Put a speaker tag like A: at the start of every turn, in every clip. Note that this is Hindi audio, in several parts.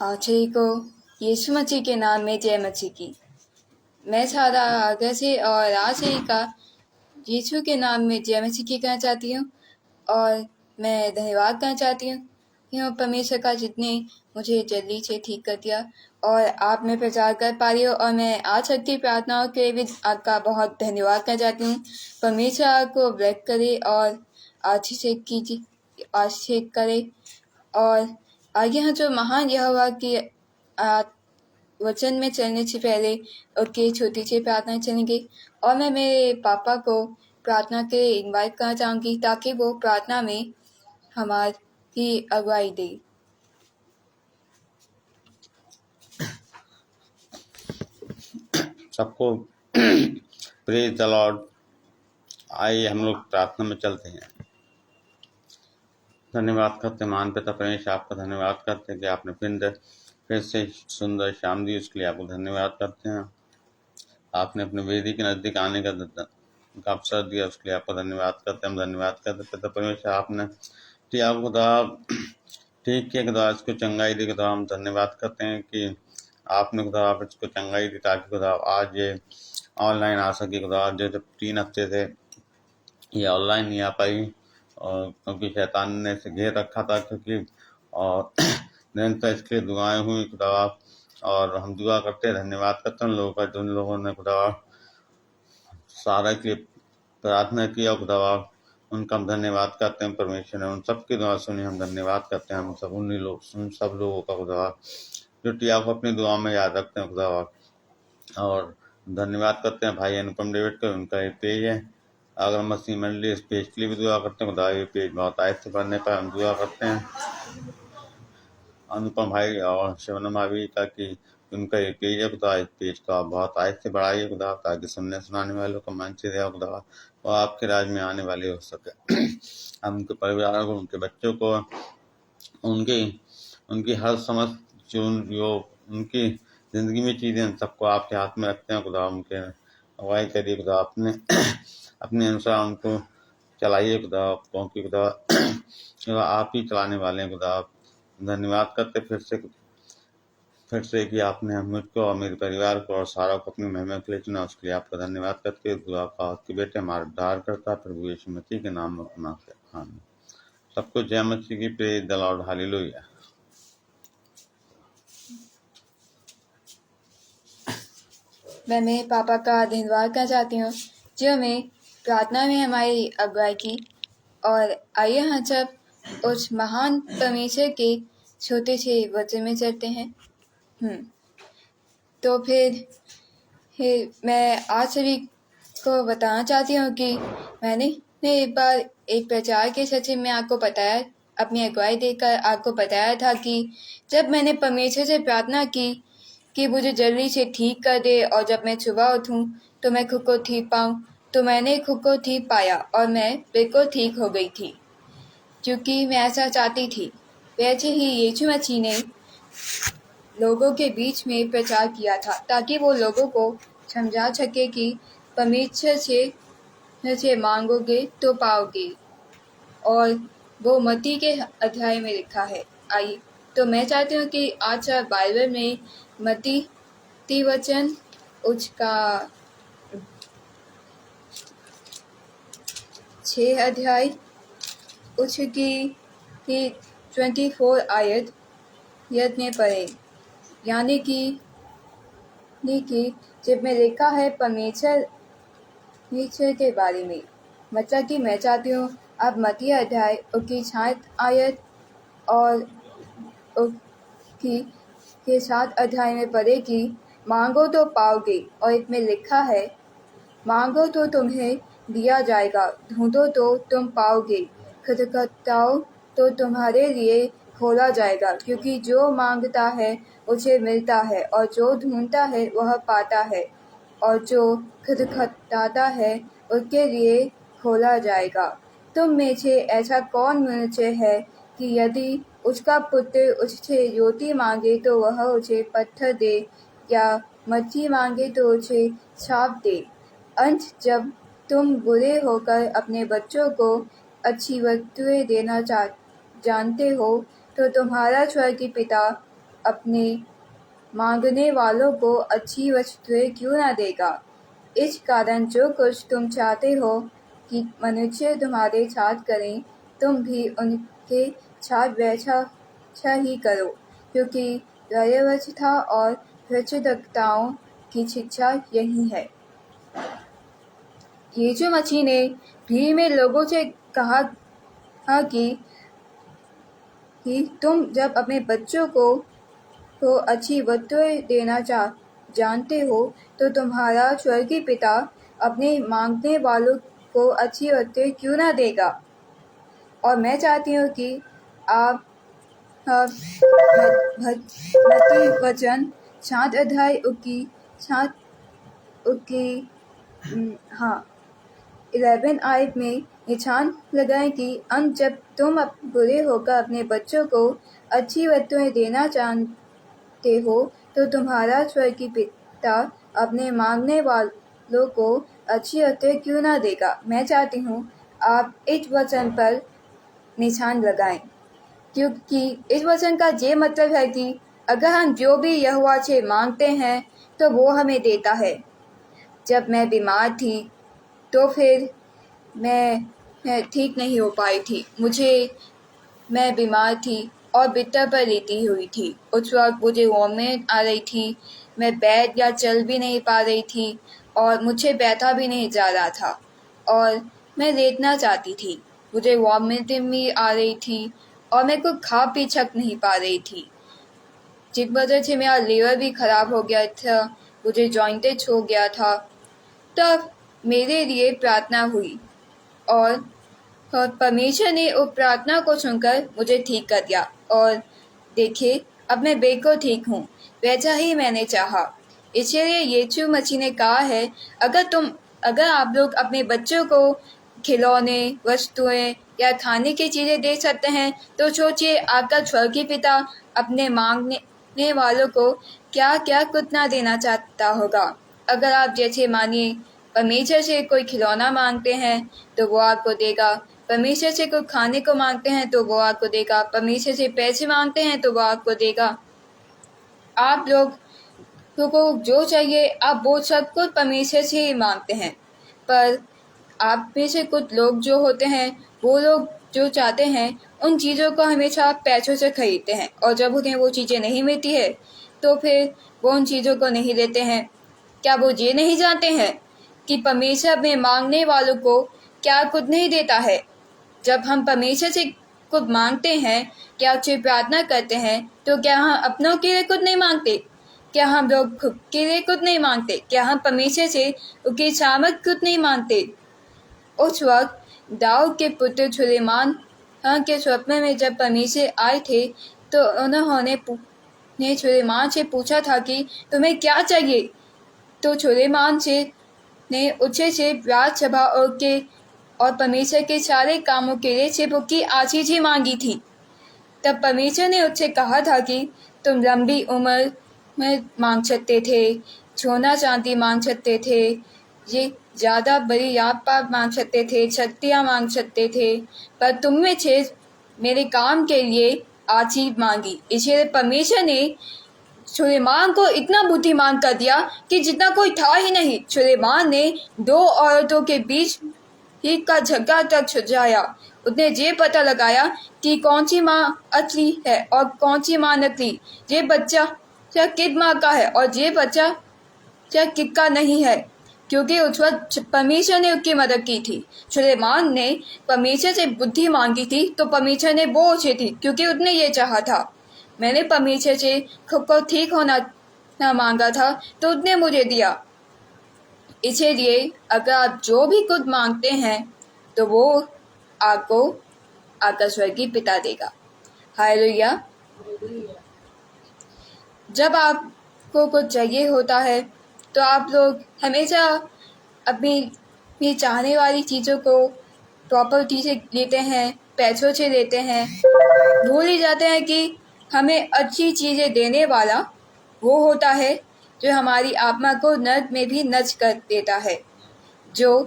A: आप सभी को यीशु मसीह के नाम में जय मसीह की। मैं सारा आगे से और आज सभी का यीशु के नाम में जय मसीह की कहना चाहती हूँ और मैं धन्यवाद करना चाहती हूँ कि परमेश्वर का जितने मुझे जल्दी से ठीक कर दिया और आप में प्रचार कर पा रही हो। और मैं आज शक्ति प्रार्थनाओं के भी आपका बहुत धन्यवाद करना चाहती हूँ। परमेश्वर आपको ब्लेस करे और अच्छे से कीजिए, अच्छे करे। और आगे हम जो महान यहोवा के वचन में चलने से पहले उसकी छोटी सी प्रार्थना चलेंगे और मैं मेरे पापा को प्रार्थना के इनवाइट करना चाहूँगी ताकि वो प्रार्थना में हमारी अगुवाई दे।
B: सबको प्रेज द लॉर्ड। आइए हम लोग प्रार्थना में चलते हैं। धन्यवाद करते हैं महान पिता परमेश्वर, आपका धन्यवाद करते हैं कि आपने फिर से सुंदर शाम दी, उसके लिए आपको धन्यवाद करते हैं। आपने अपने वेदी के नजदीक आने का अवसर दिया, उसके लिए आपको धन्यवाद करते हैं। हम धन्यवाद करते हैं पिता परमेश्वर, आपने खुदा ठीक किया खुदा, इसको चंगाई दी खुदा। हम धन्यवाद करते हैं कि आपने खुदा आप इसको चंगाई दी ताकि खुदा आज ये ऑनलाइन आ सके खुदा। जैसे 3 हफ्ते से ये ऑनलाइन नहीं आ पाई और क्योंकि शैतान ने इसे घेर रखा था, क्योंकि और निरंतर इसके लिए दुआएं हुई खुदा। और हम दुआ करते हैं, धन्यवाद करते हैं उन लोगों का जिन लोगों ने खुदा सारा के लिए प्रार्थना किया खुदा। उनका हम धन्यवाद करते हैं। परमेश्वर ने उन सबकी दुआ सुनी, हम धन्यवाद करते हैं। हम सब उन सब लोगों का खुदा जो टिया को अपनी दुआ में याद रखते हैं खुदा। और धन्यवाद करते हैं भाई अनुपम डेविड का, उनका ये पेज है अगर मसीह मंडली, इस पेज के लिए भी दुआ करते हैं खुदा। ये पेज बहुत आहिस्ते बढ़ने पर हम दुआ करते हैं अनुपम भाई और शिवनम भाभी का कि उनका ये पेज है खुदा, इस पेज का बहुत आहिस्ते बढ़ाइए खुदा, ताकि सुनने सुनाने वालों का मन से रहे खुदा और आपके राज में आने वाले हो सके। हम उनके परिवार को, उनके बच्चों को, उनकी हर समझ जो उनकी जिंदगी में चीजें हैं सबको आपके हाथ में रखते हैं खुदा। उनके अगुवाई करिए खुदा, अपने अनुसार उनको चलाइए खुदा, क्योंकि खुदा आप ही चलाने वाले हैं खुदा। धन्यवाद करते फिर से कि आपने मुझको और मेरे परिवार को और सारा को अपनी महिमा के लिए चुना, उसके लिए आपका धन्यवाद करके दुआ का कि बेटे हमारा उद्धार करता प्रभु यीशु मसीह के नाम में मांगते हैं, आमीन। सबको जय मसीह की, प्रेज द लॉर्ड, हालेलुया।
A: मैं मेरे पापा का धन्यवाद करना चाहती हूँ जो हमें प्रार्थना में हमारी अगुवाई की। और आइए हम सब उस महान परमेश्वर के छोटे से वचन में चलते हैं। तो फिर मैं आज सभी को बताना चाहती हूँ कि मैंने एक बार एक प्रचार के सचिव में आपको बताया, अपनी अगुवाई देकर आपको बताया था कि जब मैंने परमेश्वर से प्रार्थना की कि मुझे जल्दी से ठीक कर दे और जब मैं सुबह उठूं तो मैं खुद को ठीक पाऊं, तो मैंने खुद को ठीक पाया और मैं बिल्कुल ठीक हो गई थी, क्योंकि मैं ऐसा चाहती थी। वैसे ही यीशु मसीह ने लोगों के बीच में प्रचार किया था ताकि वो लोगों को समझा सके कि परमेश्वर से मांगोगे तो पाओगे, और वो मत्ती के अध्याय में लिखा है। आइए तो मैं चाहती हूँ कि आज बाइबल में मत्ती वचन उसका 6 अध्याय उसकी 24 आयत में पढ़े, यानी कि जब में लिखा है परमेश्वर के बारे में। मतलब कि मैं चाहती हूँ आप मत्ती अध्याय उसकी 7 आयत और उसकी के 7 अध्याय में पढ़े कि मांगो तो पाओगे, और इसमें लिखा है मांगो तो तुम्हें दिया जाएगा, ढूंढो तो तुम पाओगे, खटखटाओ तो तुम्हारे लिए खोला जाएगा। क्योंकि जो मांगता है उसे मिलता है, और जो ढूंढता है वह पाता है, और जो खटखटाता है उसके लिए खोला जाएगा। तुम में से ऐसा कौन मनुष्य है कि यदि उसका पुत्र उससे रोटी मांगे तो वह उसे पत्थर दे, या मछली मांगे तो उसे सांप दे? अंत जब तुम बुरे होकर अपने बच्चों को अच्छी वस्तुएं देना जानते हो तो तुम्हारा स्वर्गीय पिता अपने मांगने वालों को अच्छी वस्तुएं क्यों ना देगा। इस कारण जो कुछ तुम चाहते हो कि मनुष्य तुम्हारे साथ करें, तुम भी उनके साथ वैसा ही करो, क्योंकि व्यवस्था और रचनात्मकताओं की शिक्षा यही है। यीशु मसीह ने भीड़ में लोगों से कहा कि तुम जब अपने बच्चों को अच्छी वस्तुएं देना जानते हो, तो तुम्हारा स्वर्गीय पिता अपने मांगने वालों को अच्छी वस्तुएं क्यों ना देगा। और मैं चाहती हूँ कि आप मत्ती वचन 7 अध्याय उसकी 11 आयत में निशान लगाएं कि जब तुम बुरे होकर अपने बच्चों को अच्छी वस्तुएं देना जानते हो, तो तुम्हारा स्वर्गीय पिता अपने मांगने वालों को अच्छी वस्तुएं क्यों ना देगा। मैं चाहती हूँ आप इस वचन पर निशान लगाएं, क्योंकि इस वचन का ये मतलब है कि अगर हम जो भी यहोवा से मांगते हैं तो वो हमें देता है। जब मैं बीमार थी तो फिर मैं ठीक नहीं हो पाई थी। मैं बीमार थी और बिस्तर पर लेटी हुई थी। उस वक्त मुझे वॉमिट आ रही थी। मैं बैठ या चल भी नहीं पा रही थी और मुझे बैठा भी नहीं जा रहा था और मैं लेटना चाहती थी। मुझे वॉमिटिंग भी आ रही थी और मैं कुछ खा पी छक नहीं पा रही थी, जिस वजह से मेरा लीवर भी खराब हो गया था, मुझे जॉइंटेज हो गया था। तब मेरे लिए प्रार्थना हुई और परमेश्वर ने उस प्रार्थना को सुनकर मुझे ठीक कर दिया। और देखिए, अब मैं बिल्कुल ठीक हूँ, वैसा ही मैंने चाहा। इसलिए यीशु मसीह ने कहा है, अगर आप लोग अपने बच्चों को खिलौने, वस्तुएं या खाने की चीजें दे सकते हैं, तो सोचिए आपका स्वर्गीय पिता अपने मांगने वालों को क्या क्या कुछ ना देना चाहता होगा। अगर आप जैसे मानिए परमेश्वर से कोई खिलौना मांगते हैं तो वो आपको देगा, परमेश्वर से कोई खाने को मांगते हैं तो वो आपको देगा, परमेश्वर से पैसे मांगते हैं तो वो आपको देगा। आप लोग को जो चाहिए आप वो सब कुछ परमेश्वर से ही मांगते हैं, पर आप में से कुछ लोग जो होते हैं, वो लोग जो चाहते हैं उन चीज़ों को हमेशा पैसों से खरीदते हैं और जब उन्हें वो चीज़ें नहीं मिलती है तो फिर वो उन चीज़ों को नहीं लेते हैं। क्या वो ये नहीं जानते हैं कि परमेश्वर अपने मांगने वालों को क्या कुछ नहीं देता है। जब हम परमेश्वर से कुछ मांगते हैं, क्या उससे प्रार्थना करते हैं, तो क्या हम अपनों के लिए कुछ नहीं मांगते? क्या हम लोग खुद के लिए कुछ नहीं मांगते? क्या हम परमेश्वर से उसकी सामर्थ कुछ नहीं मांगते? उस वक्त दाऊद के पुत्र सुलेमान के स्वप्न में जब परमेश्वर आए थे तो उन्होंने सुलेमान से पूछा था कि तुम्हें क्या चाहिए। तो सुलेमान ने उसे से राज सभा और परमेश्वर के सारे कामों के लिए सिर्फ उसकी आशीष ही मांगी थी। तब परमेश्वर ने उससे कहा था कि तुम लंबी उम्र में मांग सकते थे, सोना चांदी मांग सकते थे, ये ज़्यादा बड़ी याद पाप मांग सकते थे, शक्तियाँ मांग सकते थे, पर तुम में से मेरे काम के लिए आशीष मांगी। इसलिए परमेश्वर ने सुलेमान को इतना बुद्धिमान कर दिया कि जितना कोई था ही नहीं। सुलेमान ने 2 औरतों के बीच ही का झगड़ा तक सुलझाया। उसने ये पता लगाया कि कौन सी माँ असली है और कौन सी माँ नकली, ये बच्चा किस माँ का है और ये बच्चा किसका नहीं है, क्योंकि उस वक्त परमेश्वर ने उसकी मदद की थी। सुलेमान ने परमेश्वर से बुद्धि मांगी थी तो परमेश्वर ने वो उसे थी, क्योंकि उसने ये चाहा था। मैंने परमेश्वर से खुद को ठीक होना मांगा था तो उसने मुझे दिया। इसीलिए अगर आप जो भी कुछ मांगते हैं तो वो आपको आपका स्वर्गीय पिता देगा। हालेलुया। जब आपको कुछ चाहिए होता है तो आप लोग हमेशा अपनी चाहने वाली चीज़ों को प्रॉपर्टी से लेते हैं, पैसों से लेते हैं, भूल ही जाते हैं कि हमें अच्छी चीज़ें देने वाला वो होता है जो हमारी आत्मा को नर्क में भी नष्ट कर देता है, जो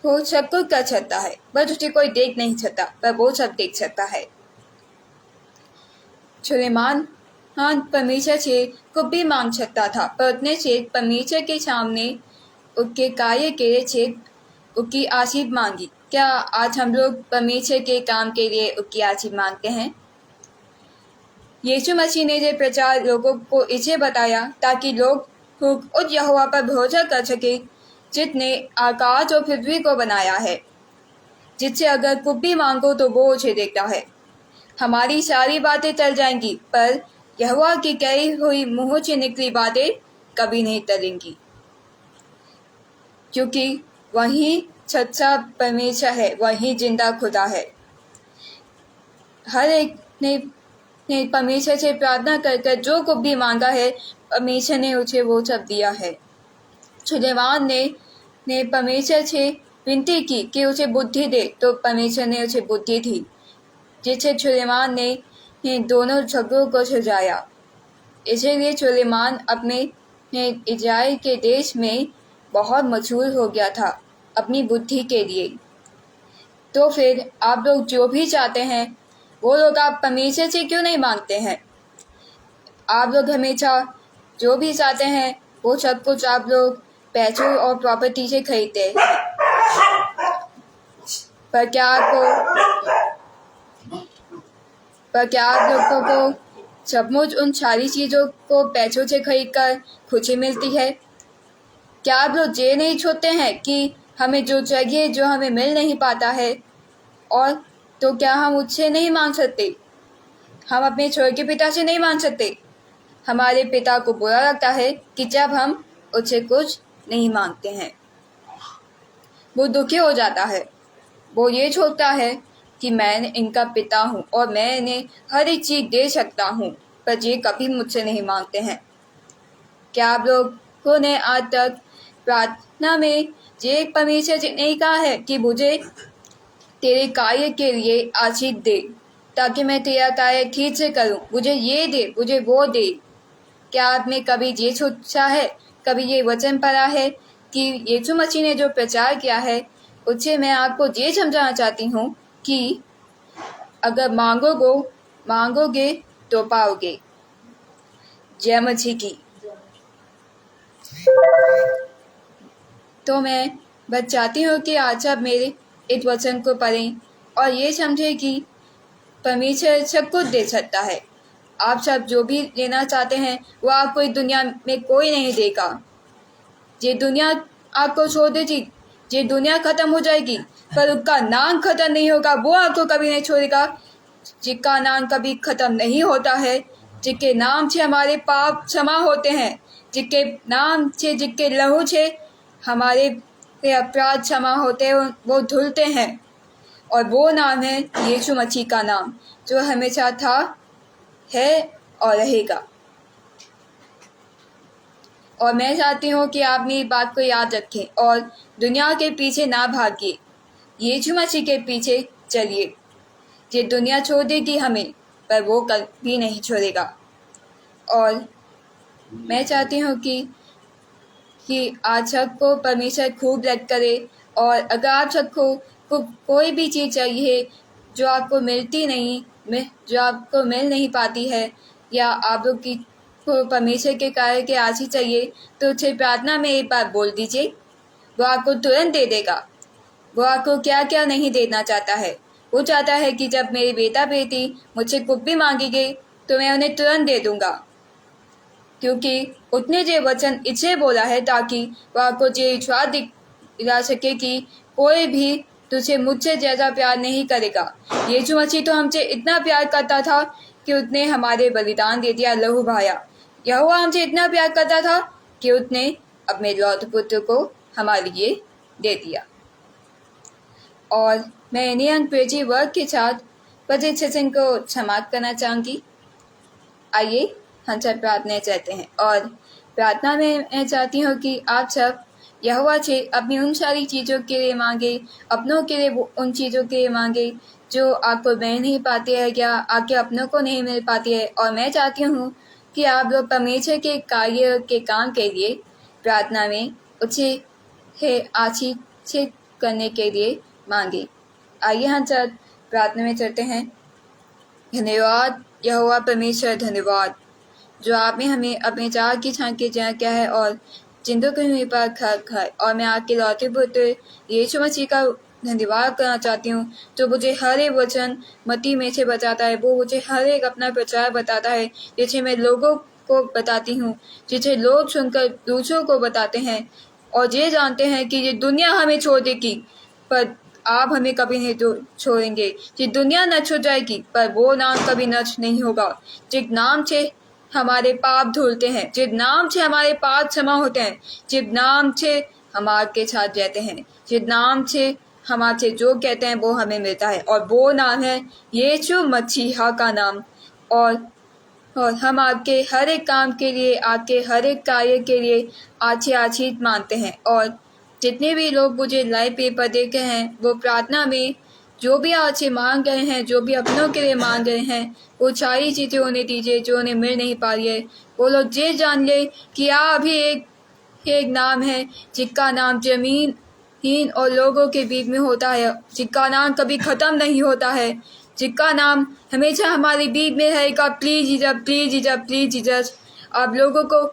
A: वो सब कुछ कर सकता है, बस उसे कोई देख नहीं सकता, पर वो सब देख सकता है। सुलेमान हाँ परमेश्वर से कुछ भी मांग सकता था, पर उतने से परमेश्वर के सामने उसके कार्य के लिए उसकी आशीष मांगी। क्या आज हम लोग परमेश्वर के काम के लिए उसकी आशीष मांगते हैं? यीशु मसीह ने जो प्रचार लोगों को इसे बताया ताकि लोग उस यहोवा पर भरोसा कर सके जिसने आकाश और पृथ्वी को बनाया है, जिससे अगर कुछ भी मांगो तो वो उसे देता है। हमारी सारी बातें टल जाएंगी, पर यहोवा की कही हुई मुंह से निकली बातें कभी नहीं टलेंगी, क्योंकि वही सच्चा परमेश्वर है, वही जिंदा खुदा है। हर एक ने परमेश्वर से प्रार्थना कर जो कुछ भी मांगा है, परमेश्वर ने उसे वो सब दिया है। सुलेमान ने परमेश्वर से विनती की कि उसे बुद्धि दे, तो परमेश्वर ने उसे बुद्धि दी, जिससे सुलेमान ने दोनों झगड़ों को सुलझाया। इसीलिए सुलेमान अपने इज़राइल के देश में बहुत मशहूर हो गया था अपनी बुद्धि के लिए। तो फिर आप लोग जो भी चाहते हैं वो लोग आप परमेश्वर से क्यों नहीं मांगते हैं? आप लोग हमेशा जो भी चाहते हैं वो सब कुछ आप लोग पैसों और प्रॉपर्टी से खरीदते हैं, पर क्या आप लोगों को सचमुच उन सारी चीज़ों को पैसों से खरीद कर खुशी मिलती है? क्या आप लोग ये नहीं सोचते हैं कि हमें जो चाहिए, जो हमें मिल नहीं पाता है, और तो क्या हम उससे नहीं मांग सकते? हम अपने स्वर्गीय पिता से नहीं मांग सकते? हमारे पिता को बुरा लगता है कि जब हम उससे कुछ नहीं मांगते हैं, वो दुखी हो जाता है। वो ये सोचता है कि मैं इनका पिता हूँ और मैं इन्हें हर एक चीज़ दे सकता हूँ, पर ये कभी मुझसे नहीं मांगते हैं। क्या आप लोगों ने आज तक प्रार्थना में ये परमेश्वर से नहीं कहा है कि मुझे तेरे कार्य के लिए आशीष दे, ताकि मैं तेरा कार्य ठीक से करूं, मुझे ये दे, मुझे वो दे? क्या आपने कभी ये सोचा है, कभी ये वचन पढ़ा है कि यीशु मसीह ने जो प्रचार किया है उससे मैं आपको ये समझाना चाहती हूँ कि अगर मांगोगे तो पाओगे। जय मसीह की। तो मैं बस चाहती हूँ कि आज आप मेरे इस वचन को पढ़ें और ये समझें कि परमेश्वर सब कुछ दे सकता है। आप सब जो भी लेना चाहते हैं वो आपको इस दुनिया में कोई नहीं देगा। ये दुनिया आपको छोड़ देगी, ये दुनिया खत्म हो जाएगी, पर उसका नाम खत्म नहीं होगा। वो आपको कभी नहीं छोड़ेगा, जिसका नाम कभी खत्म नहीं होता है, जिसके नाम से हमारे पाप क्षमा होते हैं, जिसके नाम से, जिसके लहू से हमारे अपराध क्षमा होते हैं, वो धुलते हैं। और वो नाम है यीशु मसीह का नाम, जो हमेशा था, है और रहेगा। और मैं चाहती हूँ कि आप मेरी बात को याद रखें और दुनिया के पीछे ना भागिए, यीशु मसीह के पीछे चलिए। ये दुनिया छोड़ देगी हमें, पर वो कभी नहीं छोड़ेगा। और मैं चाहती हूँ कि आप सबको परमेश्वर खूब ब्लेस करे। और अगर आप सबको कोई भी चीज़ चाहिए जो आपको जो आपको मिल नहीं पाती है, या आप लोग की को परमेश्वर के कार्य के आशीष चाहिए, तो उसे प्रार्थना में एक बार बोल दीजिए, वो आपको तुरंत दे देगा। वो आपको क्या क्या नहीं देना चाहता है। वो चाहता है कि जब मेरे बेटा बेटी मुझसे कुछ भी मांगेंगे तो मैं उन्हें तुरंत दे दूंगा, क्योंकि उसने जो वचन इसे बोला है ताकि वो आपको ये विश्वास दिला सके कि कोई भी तुझे मुझसे ज़्यादा प्यार नहीं करेगा। यीशु मसीह तो हमसे इतना प्यार करता था कि उसने हमारे बलिदान दे दिया, लहू बहाया। यहोवा हमसे इतना प्यार करता था कि उसने अपने लौत पुत्र को हमारे लिए दे दिया। और मैं इन्हीं अंग्रेजी वर्ग के साथ बजट सेशन को समाप्त करना चाहूँगी। आइए हम सब प्रार्थना चाहते हैं, और प्रार्थना में मैं चाहती हूँ कि आप सब यहोवा से अपनी उन सारी चीज़ों के लिए मांगे, अपनों के लिए उन चीज़ों के लिए मांगे जो आपको मिल नहीं पाती है या आपके अपनों को नहीं मिल पाती है। और मैं चाहती हूँ कि आप लोग परमेश्वर के कार्य के काम के लिए प्रार्थना में उसे आशीष करने के लिए मांगे। आइए हम सब प्रार्थना में चलते हैं। धन्यवाद यहोवा परमेश्वर, धन्यवाद जो आपने हमें अपने चार की छां के जहाँ किया है और जिंदों के हुए पर खर खाए। और मैं आपके लौटे पुत्र यीशु मसीह का धन्यवाद करना चाहती हूँ, जो मुझे हर एक वचन मत्ती में से बताता है। वो मुझे हर एक अपना प्रचार बताता है, जिसे मैं लोगों को बताती हूँ, जिसे लोग सुनकर दूसरों को बताते हैं और ये जानते हैं कि ये दुनिया हमें छोड़ देगी, पर आप हमें कभी नहीं छोड़ेंगे। ये दुनिया नष्ट हो जाएगी, पर वो नाम कभी नष्ट नहीं होगा। जिस नाम से हमारे पाप धुलते हैं, जिस नाम से हमारे पाप क्षमा होते हैं, जिस नाम से हम आपके साथ रहते हैं, जिस नाम से हमारे जो कहते हैं वो हमें मिलता है, और वो नाम है यीशु मसीहा का नाम। और हम आपके हर एक काम के लिए, आपके हर एक कार्य के लिए आशीष मानते हैं। और जितने भी लोग मुझे लाइव पेपर देखे हैं, वो प्रार्थना में जो भी आपसे मांग रहे हैं, जो भी अपनों के लिए मांग रहे हैं, वो सारी चीज़ें उन्हें दीजिए जो उन्हें मिल नहीं पा रही है। वो लोग ये जान ले कि आप भी एक नाम है, जिसका नाम जमीन और लोगों के बीच में होता है, जिसका नाम कभी ख़त्म नहीं होता है, जिसका नाम हमेशा हमारे बीच में रहेगा। Please Jesus, please Jesus, please Jesus, आप लोगों को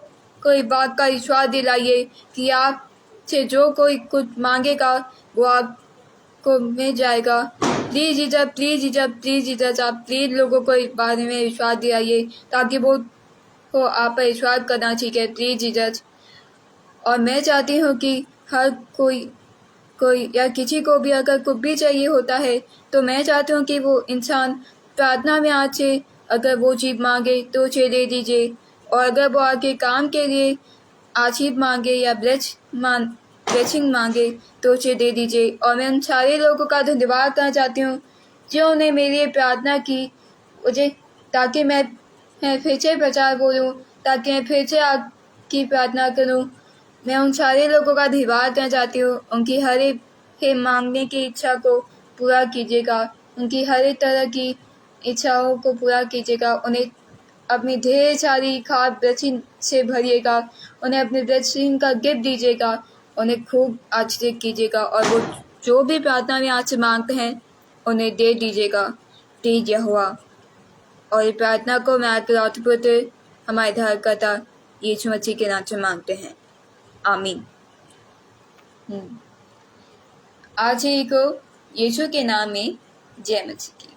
A: कोई बात का विश्वास दिलाइए कि आप से जो कोई कुछ मांगेगा वो आपको मिल जाएगा। Please Jesus, please Jesus, please Jesus, आप प्लीज़ लोगों को इस बारे में विश्वास दिलाइए, ताकि वो को आप पर विश्वास करना सीखे। Please Jesus. और मैं चाहती हूँ कि हर कोई या किसी को भी अगर कुछ भी चाहिए होता है, तो मैं चाहती हूँ कि वो इंसान प्रार्थना में आज से अगर वो चीज़ मांगे तो उसे दे दीजिए। और अगर वो आगे काम के लिए आशीष मांगे या ब्लेसिंग मांगे तो उसे दे दीजिए। और मैं उन सारे लोगों का धन्यवाद करना चाहती हूँ जिन्होंने मेरे लिए प्रार्थना की, मुझे, ताकि मैं फिर से प्रचार बोलूँ, ताकि मैं फिर से आपकी प्रार्थना करूँ। मैं उन सारे लोगों का धन्यवाद करना चाहती हूँ। उनकी हर एक मांगने की इच्छा को पूरा कीजिएगा, उनकी हर एक तरह की इच्छाओं को पूरा कीजिएगा। उन्हें अपनी ढेर सारी खाद ब्लेसिंग से भरिएगा, उन्हें अपने ब्लेसिंग का गिफ्ट दीजिएगा, उन्हें खूब आशीर्वाद कीजिएगा। और वो जो भी प्रार्थना में आज से मांगते हैं उन्हें दे दीजिएगा। प्लीज यहोवा। और इस प्रार्थना को मैं आपके लौटे पुत्र हमारे धारकर्ता यीशु मसीह के नाम से मांगते हैं, आमीन। आज ही को यीशु के नाम में जय मसीह की।